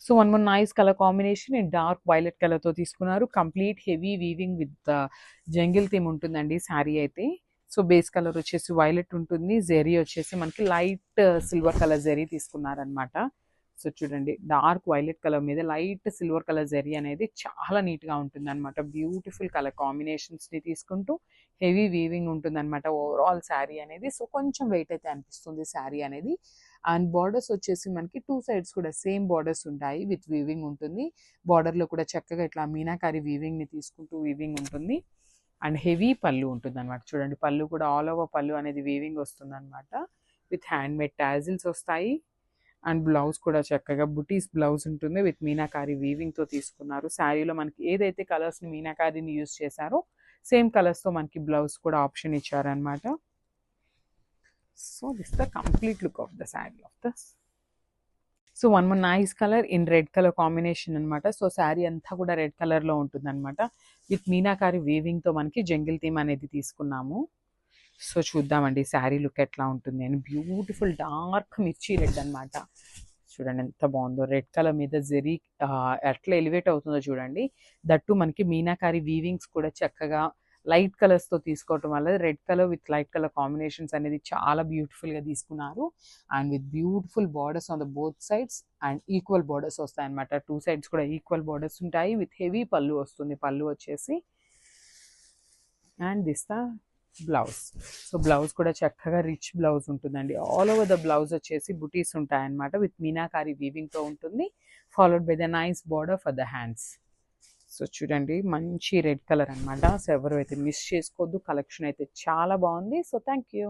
So one more nice colour combination in dark violet కలర్తో తీసుకున్నారు. Complete heavy weaving with jungle theme ఉంటుందండి శారీ అయితే. So base colour వచ్చేసి violet ఉంటుంది, జెరీ వచ్చేసి మనకి లైట్ సిల్వర్ కలర్ జెరీ తీసుకున్నారనమాట. సో చూడండి, డార్క్ వైలెట్ కలర్ మీద లైట్ సిల్వర్ కలర్ జెరీ అనేది చాలా నీట్గా ఉంటుంది అనమాట. బ్యూటిఫుల్ కలర్ కాంబినేషన్స్ని తీసుకుంటూ హెవీ వీవింగ్ ఉంటుందన్నమాట ఓవరాల్ శారీ అనేది. సో కొంచెం వెయిట్ అయితే అనిపిస్తుంది శారీ అనేది. అండ్ బార్డర్స్ వచ్చేసి మనకి టూ సైడ్స్ కూడా సేమ్ బార్డర్స్ ఉంటాయి, విత్ వీవింగ్ ఉంటుంది. బార్డర్లో కూడా చక్కగా ఇట్లా మీనాకారి వీవింగ్ని తీసుకుంటూ వీవింగ్ ఉంటుంది. అండ్ హెవీ పళ్ళు ఉంటుంది అనమాట. చూడండి, పళ్ళు కూడా ఆల్ ఓవర్ పళ్ళు అనేది వీవింగ్ వస్తుంది అనమాట. విత్ హ్యాండ్ మేడ్ టాజిల్స్ వస్తాయి. అండ్ బ్లౌజ్ కూడా చక్కగా బుటీస్ బ్లౌజ్ ఉంటుంది, విత్ మీనాకారి వీవింగ్తో తీసుకున్నారు. శారీలో మనకి ఏదైతే కలర్స్ని మీనాకారిని యూజ్ చేశారో సేమ్ కలర్స్తో మనకి బ్లౌజ్ కూడా ఆప్షన్ ఇచ్చారనమాట. So this the complete look of the sari of this. So one more nice colour in red colour combination అనమాట. సో శారీ అంతా కూడా రెడ్ కలర్లో ఉంటుంది అనమాట. విత్ మీనాకారి వీవింగ్తో మనకి జంగిల్ థీమ్ అనేది తీసుకున్నాము. సో చూద్దామండి శారీ లుక్ ఎట్లా ఉంటుంది అని. బ్యూటిఫుల్ డార్క్ మిర్చి రెడ్ అనమాట. చూడండి ఎంత బాగుందో, రెడ్ కలర్ మీద జెరీ ఎట్లా ఎలివేట్ అవుతుందో చూడండి. దట్టు మనకి మీనాకారి వీవింగ్స్ కూడా చక్కగా లైట్ కలర్స్తో తీసుకోవటం వల్ల red colour with light colour combinations అనేది చాలా బ్యూటిఫుల్గా తీసుకున్నారు. And with beautiful borders on the both sides and equal borders వస్తాయి అనమాట. టూ సైడ్స్ కూడా ఈక్వల్ బార్డర్స్ ఉంటాయి, విత్ హెవీ పళ్ళు వస్తుంది. పళ్ళు వచ్చేసి and this the blouse. So blouse కూడా చక్కగా రిచ్ బ్లౌజ్ ఉంటుందండి. ఆల్ ఓవర్ ద బ్లౌజ్ వచ్చేసి బుటీస్ ఉంటాయన్నమాట, విత్ మీనాకారి వీవింగ్తో ఉంటుంది, followed by the nice border for the hands. So చూడండి, మంచి రెడ్ కలర్ అనమాట. సో ఎవరు అయితే మిస్ చేసుకోవద్దు, కలెక్షన్ అయితే చాలా బాగుంది. So thank you.